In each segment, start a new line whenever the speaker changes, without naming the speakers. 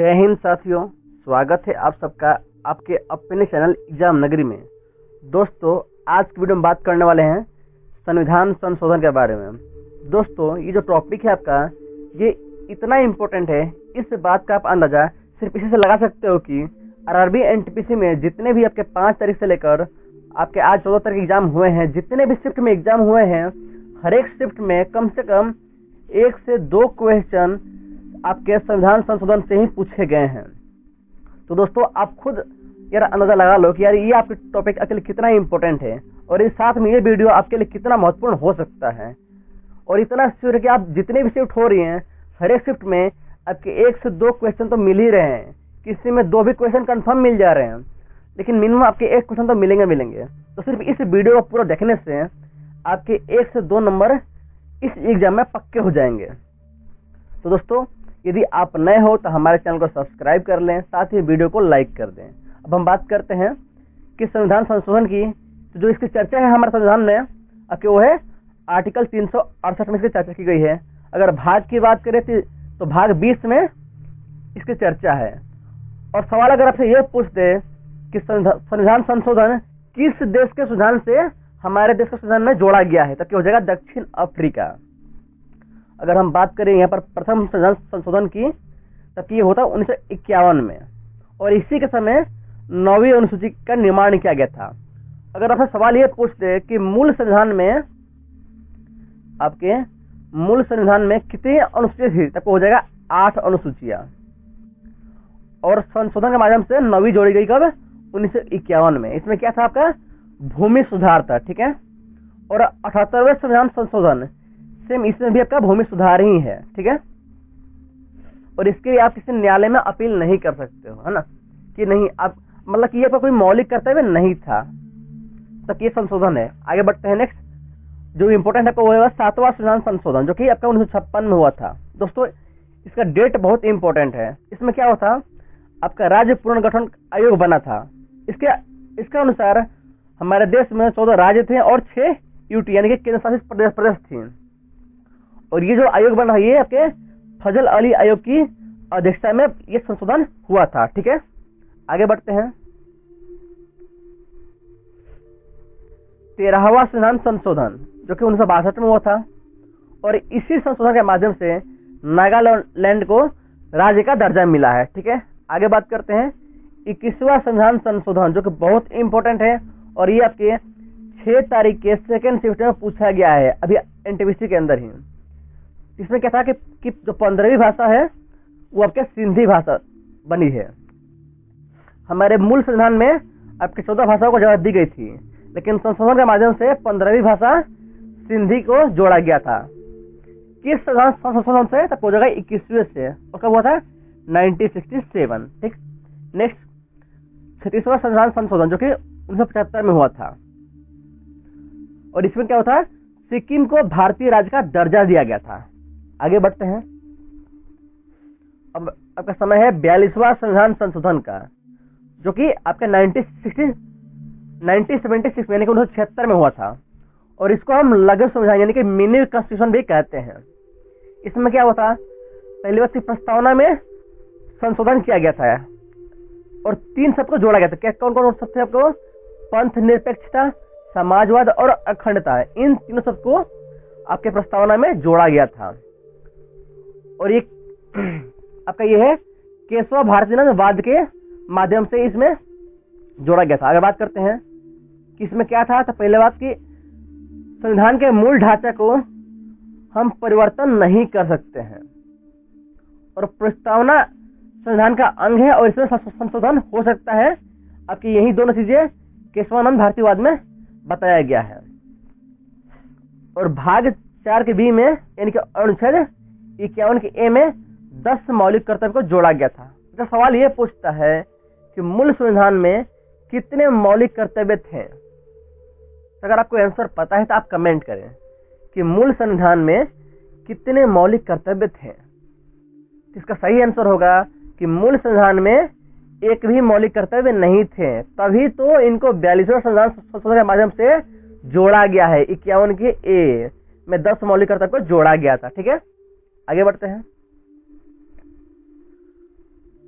जय हिंद साथियों, स्वागत है आप सबका आपके अपने चैनल एग्जाम नगरी में। दोस्तों, आज की वीडियो में बात करने वाले हैं संविधान संशोधन के बारे में। दोस्तों, ये जो टॉपिक है आपका, ये इतना इम्पोर्टेंट है, इस बात का आप अंदाजा सिर्फ इसी से लगा सकते हो कि आरआरबी एनटीपीसी में जितने भी आपके 5 तारीख से लेकर आपके आज 14 तारीख एग्जाम हुए हैं, जितने भी शिफ्ट में एग्जाम हुए हैं, हर एक शिफ्ट में कम से कम 1 से 2 क्वेश्चन आपके संविधान संशोधन से ही पूछे गए हैं। तो दोस्तों, आप खुद यार अंदाजा लगा लो कि यार ये आपके टॉपिक आपके लिए कितना इंपॉर्टेंट है और इस साथ में ये वीडियो आपके लिए कितना महत्वपूर्ण हो सकता है। और इतना श्योर है कि आप जितने भी शिफ्ट हो रही हैं, हर एक शिफ्ट में आपके 1 से 2 क्वेश्चन तो मिल ही रहे हैं, किसी में 2 भी क्वेश्चन कंफर्म मिल जा रहे हैं, लेकिन मिनिमम आपके 1 क्वेश्चन तो मिलेंगे। तो सिर्फ इस वीडियो को पूरा देखने से आपके 1 से 2 नंबर इस एग्जाम में पक्के हो जाएंगे। तो दोस्तों, यदि आप नए हो तो हमारे चैनल को सब्सक्राइब कर लें, साथ ही वीडियो को लाइक कर दें। अब हम बात करते हैं कि संविधान संशोधन की। तो जो इसकी चर्चा है हमारे संविधान में आपके, वो है आर्टिकल 368 में इसकी चर्चा की गई है। अगर भाग की बात करें तो भाग 20 में इसकी चर्चा है। और सवाल अगर आपसे ये पूछ दे कि संविधान संशोधन किस देश के संविधान से हमारे देश के संविधान में जोड़ा गया है, तो क्या हो जाएगा दक्षिण अफ्रीका। अगर हम बात करें यहाँ पर प्रथम संविधान संशोधन की, तब ये होता 1951 में, और इसी के समय 9वीं अनुसूची का निर्माण किया गया था। अगर आपसे सवाल ये पूछते कि मूल संविधान में आपके मूल संविधान में कितनी अनुसूचियां थी, तब हो जाएगा 8 अनुसूचियां। और संशोधन के माध्यम से 9वीं जोड़ी गई कब? 1951 में। इसमें क्या था आपका? भूमि सुधार था, ठीक है। और 78वें संविधान संशोधन सेम, इसमें भी आपका भूमि सुधार ही है, ठीक है। और इसके लिए आप किसी न्यायालय में अपील नहीं कर सकते हो, है ना, कि नहीं आप मतलब कि ये आपका कोई मौलिक कर्तव्य नहीं था, तब ये संशोधन है। आगे बढ़ते हैं। नेक्स्ट जो इम्पोर्टेंट है वो है 7वां संविधान संशोधन, जो कि आपका 1956 में हुआ था। दोस्तों, इसका डेट बहुत इंपॉर्टेंट है। इसमें क्या हुआ था? आपका राज्य पुनर्गठन आयोग बना था। इसके अनुसार हमारे देश में 14 राज्य थे और 6 यूटी यानी कि केंद्र शासित प्रदेश थी। और ये जो आयोग बना, ये आपके फजल अली आयोग की अध्यक्षता में ये संशोधन हुआ था, ठीक है। आगे बढ़ते हैं। 13वां संविधान संशोधन, जो कि 1962 में हुआ था, और इसी संशोधन के माध्यम से नागालैंड को राज्य का दर्जा मिला है, ठीक है। आगे बात करते हैं 21वां संविधान संशोधन, जो कि बहुत इंपॉर्टेंट है, और ये आपके 6 तारीख के सेकेंड शिफ्ट में पूछा गया है, अभी एनटीपीसी के अंदर ही। इसमें क्या था कि जो 15वीं भाषा है वो आपके सिंधी भाषा बनी है। हमारे मूल संविधान में आपके 14 भाषाओं को जगह दी गई थी, लेकिन संशोधन के माध्यम से 15वीं भाषा सिंधी को जोड़ा गया था। किस संशोधन से? तब हो जाएगा 21वें से, और कब हुआ था? 1967, ठीक। नेक्स्ट 36वां संविधान संशोधन, जो कि 1975 में हुआ था, और इसमें क्या होता है? सिक्किम को भारतीय राज्य का दर्जा दिया गया था। आगे बढ़ते हैं। अब आपका समय है 42वां संविधान संशोधन का, जो कि आपका 1976 यानी कि 1976 में हुआ था, और इसको हम लघु संविधान यानी कि मिनी कॉन्स्टिट्यूशन भी कहते हैं। इसमें क्या हुआ था? पहली बार की प्रस्तावना में संशोधन किया गया था, और 3 शब्द को जोड़ा गया था। क्या कौन कौन शब्द थे आपको? पंथ निरपेक्षता, समाजवाद और अखंडता। इन तीनों शब्द को आपके प्रस्तावना में जोड़ा गया था। और ये आपका ये है केशव भारतीवाद के माध्यम से इसमें जोड़ा गया था। अगर बात करते हैं कि इसमें क्या था, तो पहले बात की संविधान के मूल ढांचे को हम परिवर्तन नहीं कर सकते हैं, और प्रस्तावना संविधान का अंग है, और इसमें संशोधन हो सकता है। आपकी यही दोनों चीजें केशवानंद भारतीवाद में बताया गया है। और भाग 4 के बी में यानी कि अनुच्छेद 51 के ए में 10 मौलिक कर्तव्य को जोड़ा गया था। तो सवाल ये पूछता है कि मूल संविधान में कितने मौलिक कर्तव्य थे। तो अगर आपको आंसर पता है तो आप कमेंट करें कि मूल संविधान में कितने मौलिक कर्तव्य थे। इसका सही आंसर होगा कि मूल संविधान में एक भी मौलिक कर्तव्य नहीं थे, तभी तो इनको 42वें संविधान संशोधन के माध्यम से जोड़ा गया है। 51 के ए में 10 मौलिक कर्तव्य को जोड़ा गया था, ठीक है। आगे बढ़ते हैं।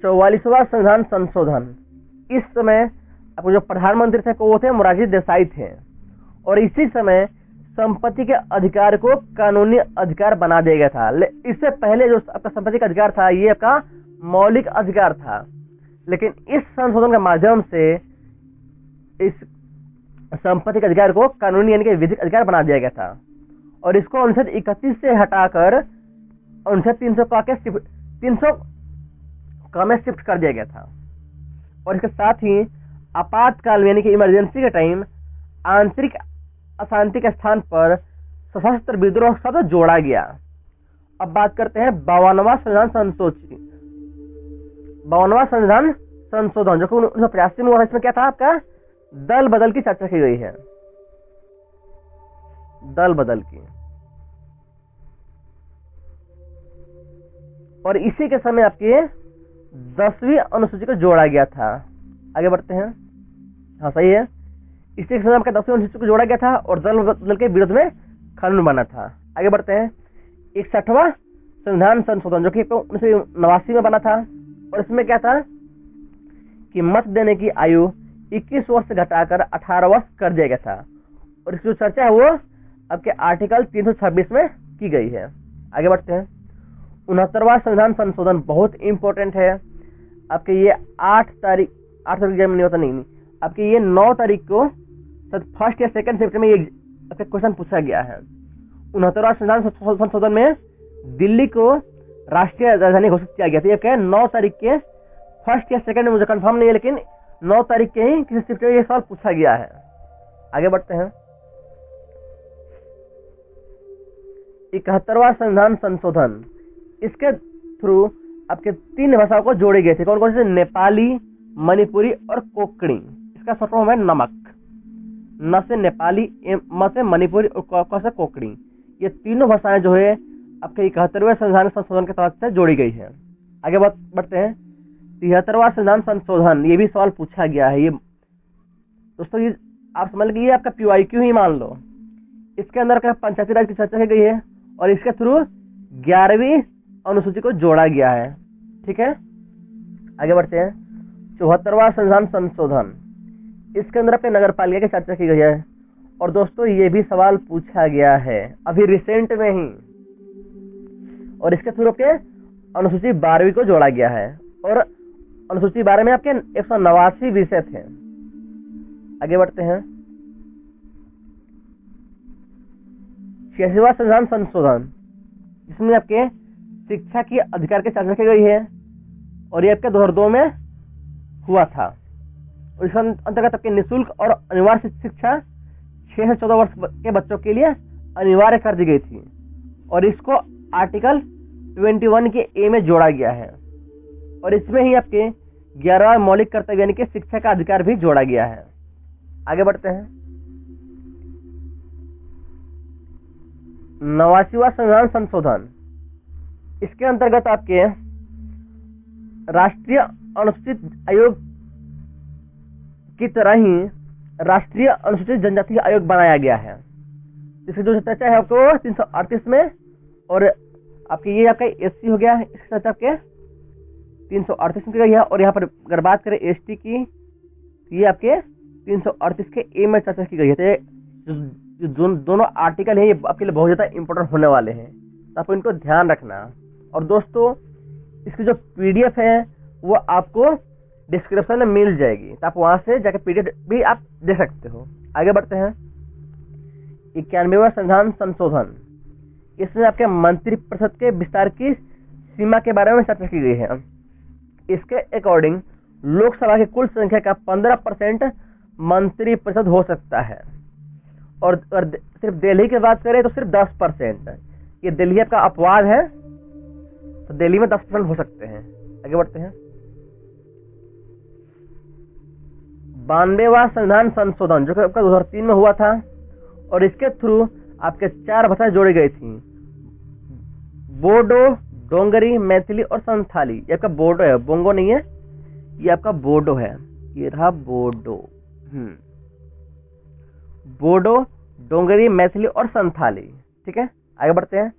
44वां संविधान संशोधन। इस समय आपको जो प्रधानमंत्री थे वो थे मोरारजी देसाई थे, और इसी समय संपत्ति के अधिकार को कानूनी अधिकार बना दिया गया था। इससे पहले जो आपका संपत्ति का अधिकार था ये आपका मौलिक अधिकार था, लेकिन इस संशोधन के माध्यम से इस संपत्ति के अधिकार को कानूनी यानी कि विधिक अधिकार बना दिया गया था, और इसको अनुच्छेद 31 से हटाकर अनुच्छेद 300 में शिफ्ट कर दिया गया था। और इसके साथ ही आपातकाल यानी कि इमरजेंसी के टाइम आंतरिक अशांति के स्थान पर सशस्त्र विद्रोह शब्द जोड़ा गया। अब बात करते हैं 52वां संविधान संशोधन जो कि 1985 में हुआ। इसमें क्या था आपका दल बदल की चर्चा की गई है, दल बदल की, और इसी के समय आपकी 10वीं अनुसूची को जोड़ा गया था। आगे बढ़ते हैं। हाँ सही है, इसी के समय आपका 10वीं अनुसूची को जोड़ा गया था और दल बदल के विरोध में कानून बना था। आगे बढ़ते हैं। 61वां संविधान संशोधन जो कि 1989 में बना था, और इसमें क्या था कि मत देने की आयु 21 वर्ष से घटाकर 18 वर्ष कर दिया गया था, और इसकी जो चर्चा है वो आपके आर्टिकल 326 में की गई है। आगे बढ़ते हैं। 69वां संविधान संशोधन बहुत इंपॉर्टेंट है आपके, ये 8 तारीख नहीं होता, नहीं आपके ये 9 तारीख को फर्स्ट या सेकंड शिफ्ट में ये क्वेश्चन पूछा गया है। 69वां संविधान संशोधन में दिल्ली को राष्ट्रीय राजधानी घोषित किया गया था। ये क्या है 9 तारीख के फर्स्ट या सेकंड में मुझे कंफर्म नहीं है, लेकिन 9 तारीख के ही किसी शिफ्ट में ये सवाल पूछा गया है। आगे बढ़ते हैं। 71वां संविधान संशोधन, इसके थ्रू आपके 3 भाषाओं को जोड़े गए थे। कौन कौन से? नेपाली, मणिपुरी और कोंकणी। इसका शॉर्ट फॉर्म है नमक। न से नेपाली, म से मणिपुरी और क से कोंकणी। ये तीनों भाषाएं जो है आपके 71वें संविधान संशोधन के तहत से जोड़ी गई है। आगे बढ़ते हैं। 73वां संविधान संशोधन, ये भी सवाल पूछा गया है। ये दोस्तों ये आप समझ लीजिए आपका PYQ ही मान लो। इसके अंदर का पंचायती राज की चर्चा की गई है, और इसके थ्रू 11वीं अनुसूची को जोड़ा गया है। ठीक है, आगे बढ़ते हैं। 74वां संविधान संशोधन, इसके अंदर अपने नगर पालिका की चर्चा की गई है, और दोस्तों ये भी सवाल पूछा गया है अभी रिसेंट में ही, और इसके थ्रू आपके अनुसूची 12वीं को जोड़ा गया है, और अनुसूची 12 में आपके 189 विषय थे। आगे बढ़ते हैं। 86वां संविधान संशोधन, जिसमें आपके शिक्षा की अधिकार की चर्चा की गई है, और ये आपके 2002 में हुआ था, और इसके अंतर्गत आपके निःशुल्क और अनिवार्य शिक्षा 6 से 14 वर्ष के बच्चों के लिए अनिवार्य कर दी गई थी, और इसको आर्टिकल 21 के ए में जोड़ा गया है, और इसमें ही आपके 11वां मौलिक कर्तव्य यानी कि शिक्षा का अधिकार भी जोड़ा गया है। आगे बढ़ते हैं। 89वां संविधान संशोधन, इसके अंतर्गत आपके राष्ट्रीय अनुसूचित आयोग की तरह ही राष्ट्रीय अनुसूचित जनजाति आयोग बनाया गया है। इसकी जो चर्चा है आपको 338 में, और आपके ये आपका SC हो गया, इसकी चर्चा आपके 338 में की गई है। और यहाँ पर अगर बात करें ST की, ये आपके 338 के ए में चर्चा की गई है। तो दोनों आर्टिकल है ये आपके लिए बहुत ज्यादा इंपॉर्टेंट होने वाले हैं, तो आपको इनको ध्यान रखना। और दोस्तों इसकी जो PDF है वो आपको डिस्क्रिप्शन में मिल जाएगी, तो आप वहां से जाकर PDF भी आप दे सकते हो। आगे बढ़ते हैं। 91वां संविधान संशोधन, इसमें आपके मंत्रिपरिषद के विस्तार की सीमा के बारे में चर्चा की गई है। इसके अकॉर्डिंग लोकसभा की कुल संख्या का 15% मंत्रिपरिषद हो सकता है, और सिर्फ दिल्ली की बात करें तो सिर्फ 10%। ये दिल्ली आपका अपवाद है, तो दिल्ली में 10% हो सकते हैं। आगे बढ़ते हैं। 92वां संविधान संशोधन जो कि आपका 2003 में हुआ था, और इसके थ्रू आपके 4 भाषाएं जोड़ी गई थी, बोडो, डोंगरी, मैथिली और संथाली। ये आपका बोडो है, बोंगो नहीं है, ये आपका बोडो है। ये रहा बोडो। बोडो, डोंगरी, मैथिली और संथाली। ठीक है, आगे बढ़ते हैं।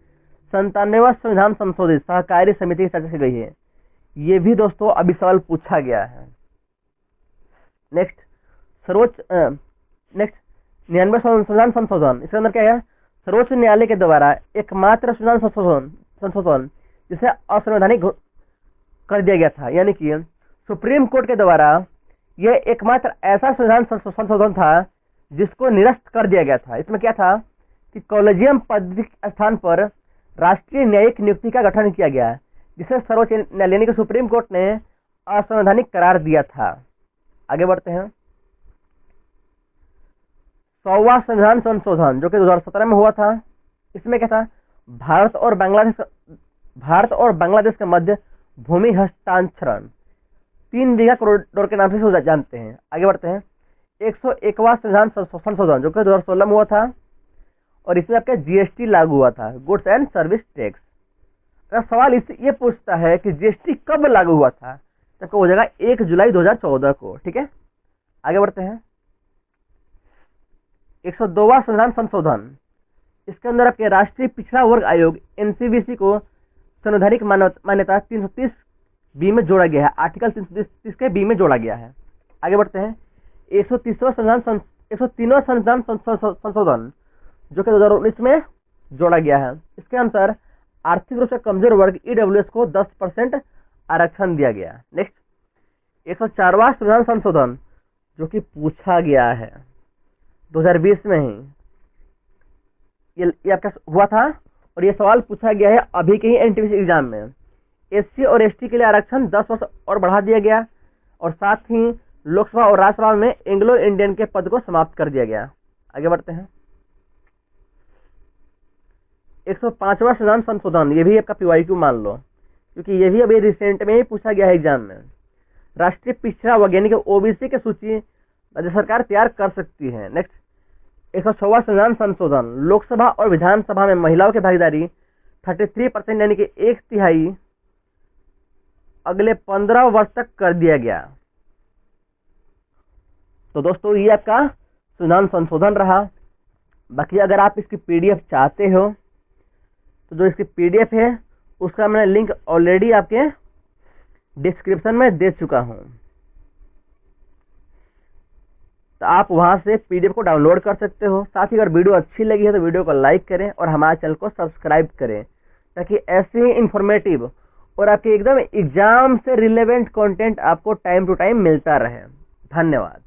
97वां संविधान संशोधित सहकारी समिति की चर्चा की गई है। ये भी दोस्तों अभी सवाल पूछा गया है। नेक्स्ट सर्वोच्च 99 संविधान संशोधन, इसके अंदर क्या है, सर्वोच्च न्यायालय के द्वारा एकमात्र संविधान संशोधन जिसे असंवैधानिक कर दिया गया था, यानी कि सुप्रीम कोर्ट के द्वारा यह एकमात्र ऐसा संविधान संशोधन था जिसको निरस्त कर दिया गया था। इसमें क्या था कि कॉलेजियम पद्धति के स्थान पर राष्ट्रीय न्यायिक नियुक्ति का गठन किया गया, जिसे सर्वोच्च न्यायालय यानी कि सुप्रीम कोर्ट ने असंवैधानिक करार दिया था। आगे बढ़ते हैं। 100वां संविधान संशोधन जो कि 2017 में हुआ था। इसमें क्या था, भारत और बांग्लादेश के मध्य भूमि हस्तांतरण 3 बीघा कॉरिडोर के नाम से जानते हैं। आगे बढ़ते हैं। 101वां संविधान संशोधन जो कि 2016 में हुआ था, और इसमें आपका जीएसटी लागू हुआ था, गुड्स एंड सर्विस टैक्स। अगर सवाल ये पूछता है कि जीएसटी कब लागू हुआ था, तब हो जाएगा 1 जुलाई 2014 को। ठीक है, आगे बढ़ते हैं। 102वां संविधान संशोधन, इसके अंदर आपके राष्ट्रीय पिछड़ा वर्ग आयोग एनसीवीसी को संवैधानिक मान्यता 330 बी में जोड़ा गया है, आर्टिकल 330 के बी में जोड़ा गया है। आगे बढ़ते हैं। 103वां संविधान संशोधन जो कि 2019 में जोड़ा गया है। इसके अंतर आर्थिक रूप से कमजोर वर्ग ईडब्ल्यूएस को 10% आरक्षण दिया गया। नेक्स्ट 104वां संविधान संशोधन जो कि पूछा गया है 2020 में ही, ये आपका हुआ था, और ये सवाल पूछा गया है अभी के ही एनटीपीसी एग्जाम में। एससी और एसटी के लिए आरक्षण 10 वर्ष और बढ़ा दिया गया, और साथ ही लोकसभा और राज्यसभा में एंग्लो इंडियन के पद को समाप्त कर दिया गया। आगे बढ़ते हैं। 105वां संविधान संशोधन, ये भी आपका पीवाईक्यू मान लो, क्योंकि ये भी अभी रिसेंट में ही पूछा गया है एग्जाम में। राष्ट्रीय पिछड़ा वर्ग यानी कि ओबीसी की सूची राज्य सरकार तैयार कर सकती है। नेक्स्ट 106वां संविधान संशोधन, लोकसभा और विधानसभा में महिलाओं की भागीदारी 33% यानी कि 1/3 अगले 15 वर्ष तक कर दिया गया। तो दोस्तों ये आपका संविधान संशोधन रहा। बाकी अगर आप इसकी पीडीएफ चाहते हो तो जो इसकी पीडीएफ है उसका मैंने लिंक ऑलरेडी आपके डिस्क्रिप्शन में दे चुका हूं, तो आप वहां से पीडीएफ को डाउनलोड कर सकते हो। साथ ही अगर वीडियो अच्छी लगी है तो वीडियो को लाइक करें और हमारे चैनल को सब्सक्राइब करें, ताकि ऐसे ही इंफॉर्मेटिव और आपके एकदम एग्जाम से रिलेवेंट कंटेंट आपको टाइम टू टाइम मिलता रहे। धन्यवाद।